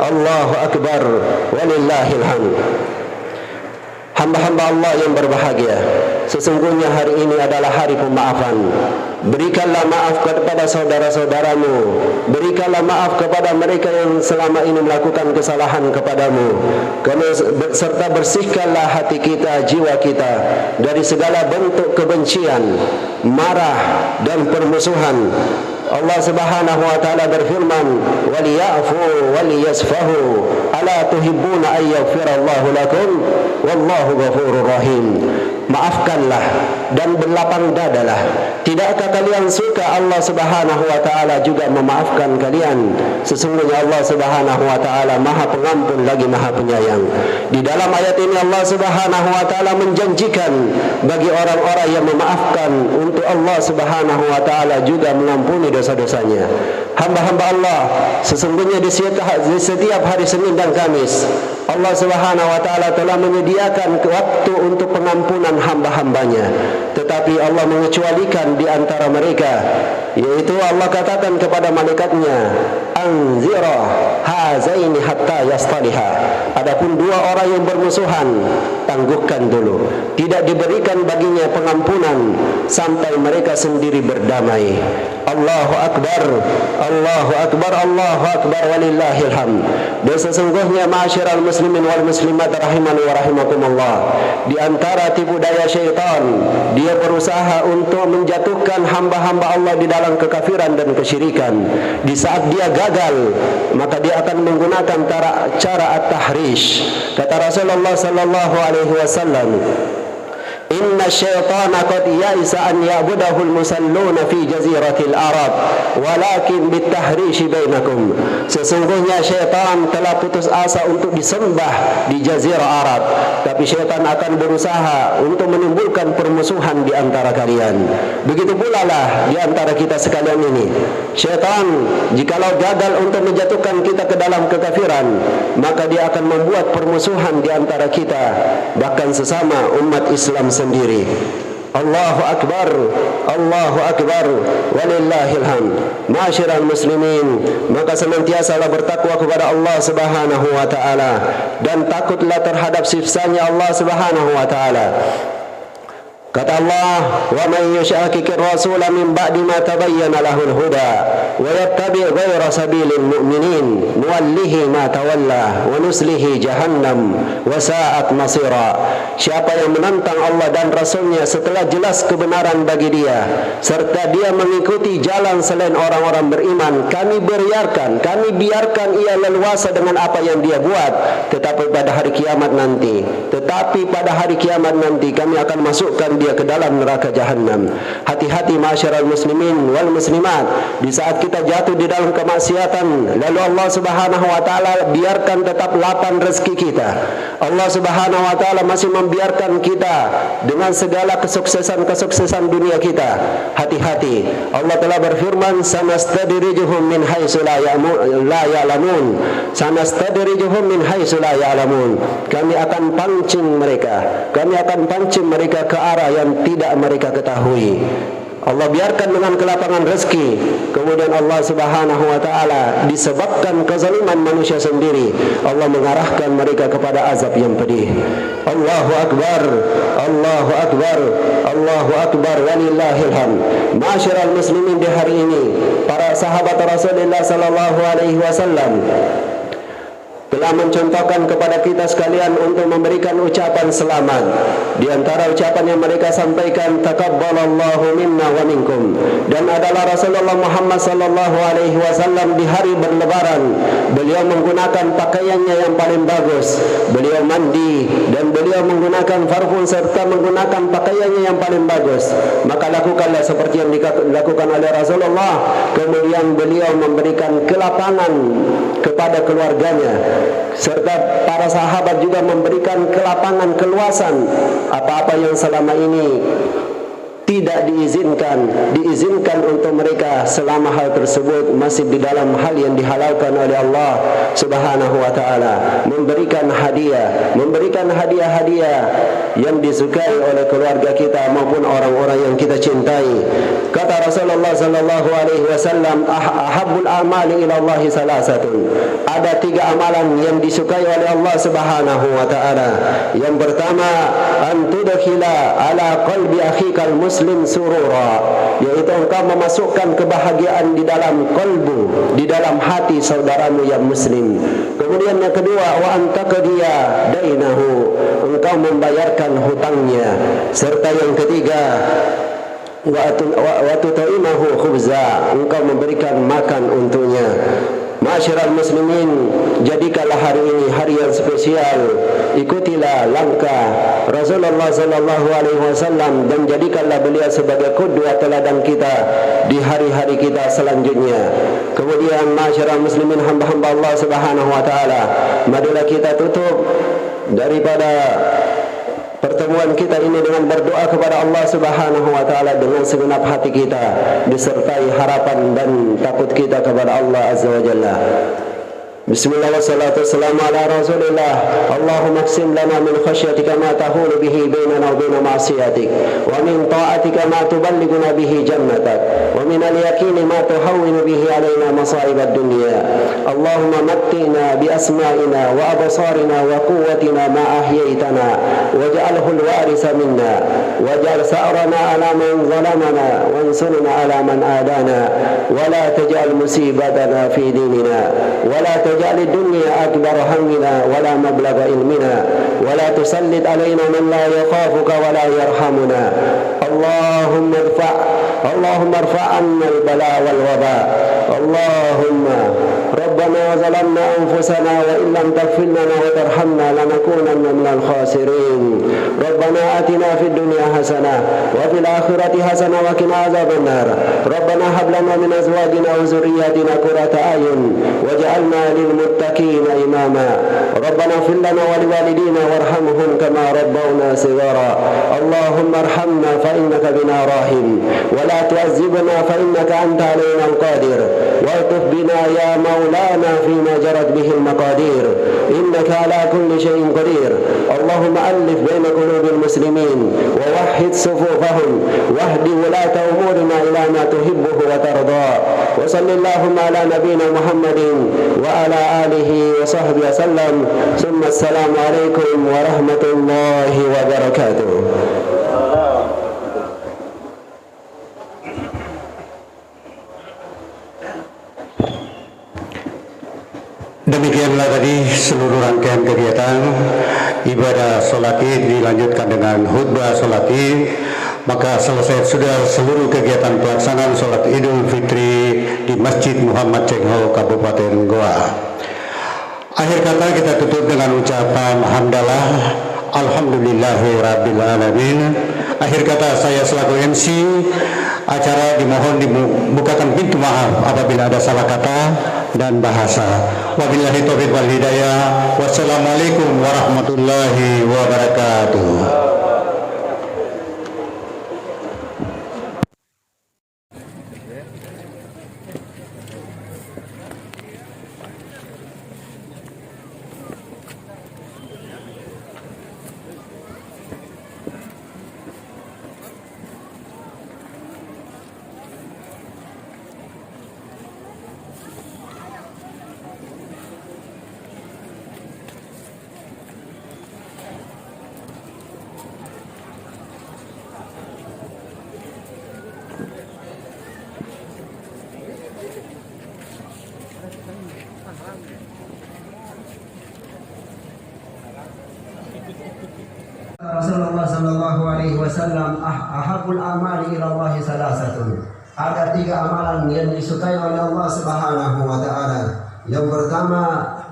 Allahu akbar, walillahil hamd. Hamba-hamba Allah yang berbahagia, sesungguhnya hari ini adalah hari pemaafan. Berikanlah maaf kepada saudara-saudaramu, berikanlah maaf kepada mereka yang selama ini melakukan kesalahan kepadamu, serta bersihkanlah hati kita, jiwa kita dari segala bentuk kebencian, marah dan permusuhan. Allah Subhanahu wa taala berfirman, "Waliyafu waliyasfahu, ala tuhibbuna ay yaghfirallahu lakum, wallahu ghafurur rahim." Maafkanlah dan berlapang dadalah. Tidakkah kalian suka Allah Subhanahu wa taala juga memaafkan kalian? Sesungguhnya Allah Subhanahu wa taala Maha Pengampun lagi Maha Penyayang. Di dalam ayat ini Allah Subhanahu wa taala menjanjikan bagi orang-orang yang memaafkan untuk Allah Subhanahu wa taala juga mengampuni dosa-dosanya. Hamba-hamba Allah, sesungguhnya di setiap hari Senin dan Kamis Allah Subhanahu wa taala telah menyediakan waktu untuk pengampunan hamba-hambanya, tetapi Allah mengecualikan di antara mereka, yaitu Allah katakan kepada malaikatnya, "Anzira hazaini hatta yastaliha." Adapun dua orang yang bermusuhan, tangguhkan dulu, tidak diberikan baginya pengampunan sampai mereka sendiri berdamai. Allahu akbar, Allahu akbar, Allahu akbar, walillahil hamd. Dan sesungguhnya ma'asyiral muslimin wal muslimat rahimani wa rahimakumullah, di antara tipu daya syaitan, dia berusaha untuk menjatuhkan hamba-hamba Allah di dalam kekafiran dan kesyirikan. Di saat dia gagal, maka dia akan menggunakan cara at-tahrish. Kata Rasulullah sallallahu alaihi wasallam, "Inna syaitana qad ya'isa an ya'budahu al-musalluna fi jaziratil Arab, walakin bitahrishi bainakum." Sesungguhnya syaitan telah putus asa untuk disembah di jazirah Arab, tapi syaitan akan berusaha untuk menimbulkan permusuhan di antara kalian. Begitu pula lah di antara kita sekalian ini. Syaitan jikalau gagal untuk menjatuhkan kita ke dalam kekafiran, maka dia akan membuat permusuhan di antara kita, bahkan sesama umat Islam sendiri. Allahu akbar, Allahu akbar, walillahil hamd. Ma'asyiral muslimin, maka senantiasalah bertakwa kepada Allah Subhanahu wa taala dan takutlah terhadap siksanya Allah Subhanahu wa taala. Kata Allah, "Wa man yushaqiqir rasula min ba'di ma tabayyana lahul huda wa yattabi' ghayra sabilil mu'minin nuwallihi ma tawalla wa nuslihi jahannam wa sa'at masira." Siapa yang menentang Allah dan Rasulnya setelah jelas kebenaran bagi dia, serta dia mengikuti jalan selain orang-orang beriman, kami biarkan ia leluasa dengan apa yang dia buat, tetapi pada hari kiamat nanti kami akan masukkan dia ke dalam neraka jahannam. Hati-hati ma'asyiral muslimin wal muslimat, di saat kita jatuh di dalam kemaksiatan, lalu Allah Subhanahu wa taala biarkan tetap lapang rezeki kita. Allah Subhanahu wa taala masih membiarkan kita dengan segala kesuksesan dunia kita. Hati-hati. Allah telah berfirman, "Sanastadrijuhum min haitsu la ya'lamun." Sanastadrijuhum min haitsu la ya'lamun. Kami akan pancing mereka ke arah yang tidak mereka ketahui. Allah biarkan dengan kelapangan rezeki, kemudian Allah Subhanahu wa taala disebabkan kezaliman manusia sendiri, Allah mengarahkan mereka kepada azab yang pedih. Allahu akbar, Allahu akbar, Allahu akbar, walillahil hamd. Ma'asyiral muslimin, di hari ini para sahabat Rasulullah sallallahu alaihi wasallam telah mencontohkan kepada kita sekalian untuk memberikan ucapan selamat. Di antara ucapan yang mereka sampaikan, "Taqabbalallahu minna wa minkum." Dan adalah Rasulullah Muhammad sallallahu alaihi wasallam di hari berlebaran, beliau menggunakan pakaiannya yang paling bagus, beliau mandi dan beliau menggunakan parfum serta menggunakan pakaiannya yang paling bagus. Maka lakukanlah seperti yang dilakukan oleh Rasulullah. Kemudian beliau memberikan kelapangan kepada keluarganya, serta para sahabat juga memberikan kelapangan, keluasan apa-apa yang selama ini tidak diizinkan untuk mereka selama hal tersebut masih di dalam hal yang dihalalkan oleh Allah Subhanahu wa taala, memberikan hadiah yang disukai oleh keluarga kita maupun orang-orang yang kita cintai. Kata Rasulullah sallallahu alaihi wasallam, ahabbul amali ila Allah salasatun. Ada 3 amalan yang disukai oleh Allah Subhanahu wa taala. Yang pertama, an tudkhila ala qalbi akhikal muslim surura, yaitu engkau memasukkan kebahagiaan di dalam qalbu, di dalam hati saudaramu yang muslim. Kemudian yang kedua, wa antaqdiya dainahu, engkau membayarkan hutangnya. Serta yang ketiga, wa tutaimahu khubza, engkau memberikan makan untuknya. Ma'asyiral muslimin, jadikanlah hari ini hari yang spesial. Ikutilah langkah Rasulullah sallallahu alaihi wasallam dan jadikanlah beliau sebagai qudwah teladan kita di hari-hari kita selanjutnya. Kemudian ma'asyiral muslimin, hamba-hamba Allah Subhanahu wa taala, marilah kita tutup daripada pertemuan kita ini dengan berdoa kepada Allah Subhanahu wa taala dengan segenap hati kita, disertai harapan dan takut kita kepada Allah Azza wa Jalla. Bismillah wassalatu wassalamu ala Rasulillah. Allahumma aqsim lana min khasyatika ma tahulu bihi bainana wa bain ma'siyatik, wa min ta'atika ma tuballighuna bihi jannatak, wa min al-yaqini ma tuhawwinu bihi alaina masa'ib ad-dunya. Allahumma matti'na bi asma'ina wa absarina wa quwwatina ma ahyaytana waj'alhu al-warisa minna waj'al sa'rana ala man zalamana wansurna ala man adana wa la taj'al musibatana fi dinina wa la تجعل الدنيا أكبر همنا ولا مبلغ علمنا ولا تسلط علينا من لا يخافك ولا يرحمنا. اللهم ارفع عنا البلاء والوباء. اللهم ربنا ظلمنا أنفسنا وإن لم تغفر لنا وترحمنا لنكونن من الخاسرين. ربنا آتنا في الدنيا حسنة وفي الآخرة حسنة وقنا عذاب النار. ربنا هب لنا من أزواجنا وذرياتنا قرة أعين واجعلنا للمتقين إماما. ربنا اغفر لنا ولوالدينا وارحمهم كما ربونا صغارا. اللهم ارحمنا فإنك بنا راحم ولا تعذبنا فإنك أنت علينا القادر. والطف بنا يا مولانا فيما جرت به المقادير إنك على كل شيء قدير. اللهم ألف بين قلوب المسلمين ووحد صفوفهم واهد ولاة أمورنا إلى ما تحبه وترضى. وصل اللهم على نبينا محمد وعلى آله وصحبه وسلم. ثم السلام عليكم ورحمة الله وبركاته. Demikianlah tadi seluruh rangkaian kegiatan ibadah sholat Id dilanjutkan dengan khutbah sholat Id. Maka selesai sudah seluruh kegiatan pelaksanaan sholat Idul Fitri di Masjid Muhammad Cengho, Kabupaten Goa. Akhir kata kita tutup dengan ucapan hamdalah, alhamdulillahi rabbil alamin. Akhir kata saya selaku MC acara dimohon dibukakan pintu maaf apabila ada salah kata dan bahasa. Wabillahi taufiq wal hidayah. Wassalamualaikum warahmatullahi wabarakatuh. Rasulullah sallallahu alaihi wasallam, ahabbul amali ila Allah salasatun. Ada 3 amalan yang disukai oleh Allah Subhanahu wa taala. Yang pertama,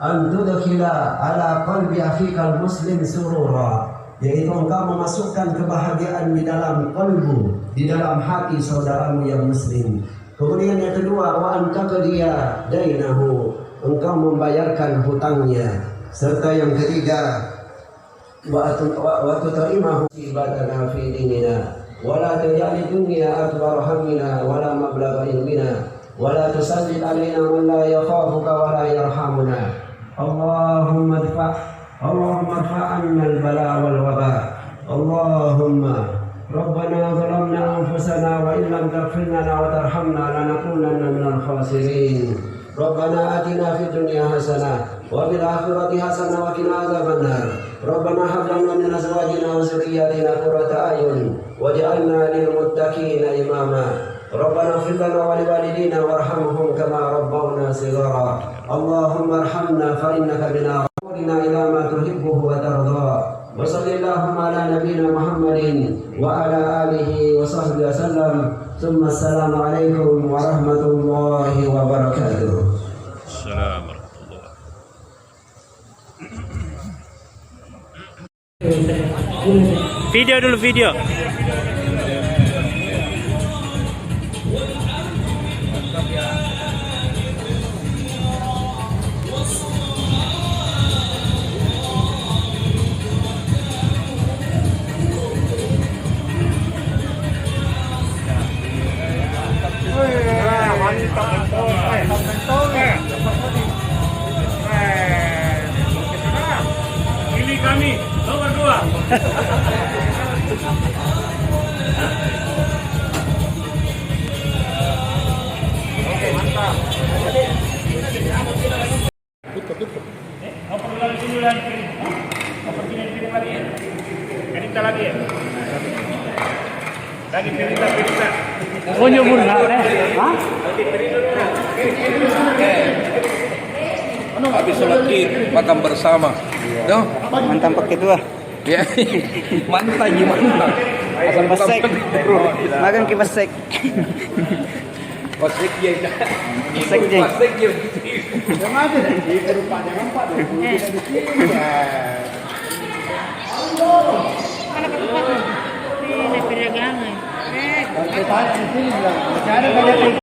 an tudkhila ala qalbi afikal muslim surura, yaitu engkau memasukkan kebahagiaan di dalam qalbu, di dalam hati saudaramu yang muslim. Kemudian yang kedua, wa an taqdiya dainahu, engkau membayarkan hutangnya. Serta yang ketiga, wa tut'imahu ibadana fi dinina wa la taj'al dunya akbar hammina wa la mablagha ilmina wa la tusallit alaina man la yakhafuka wa la yarhamuna. Allahumma irfa' 'anna al-bala wal waba. Allahumma Rabbana zalamna anfusana wa in lam taghfir lana wa tarhamna lanakunanna minal khasirin. Rabbana atina fid dunya hasanah wa fil akhirati hasanah wa qina adzabannar. Rabbana hab lana min azwajina wa dhurriyyatina qurrata a'yun waj'alna lil muttaqina imama. Rabbana ighfir lana wa li walidina warhamhum kama rabbawna shighara. Allahumma arhamna fa innaka bina ila ma tuhibbu wa tarda. Wa sallallahu ala nabiyyina Muhammadin wa ala alihi wa sahbihi wasallam. Tsumma assalamu alaikum warahmatullahi wabarakatuh. Assalamualaikum. Video dulu video. Ini kami nomor 2. Oke, mantap. Oper lagi dulu lagi. Oper kiri lagi ya. Cerita lagi ya. Lagi cerita. Oh nyebur nggak? Hah? Habis sholat id makan bersama. Tuh, Mantan pakai dua. ya. Mantap gimana? Asal besek. Makan ke besek. Besek ya. Besek je. Besek ya. Ini perdagangan.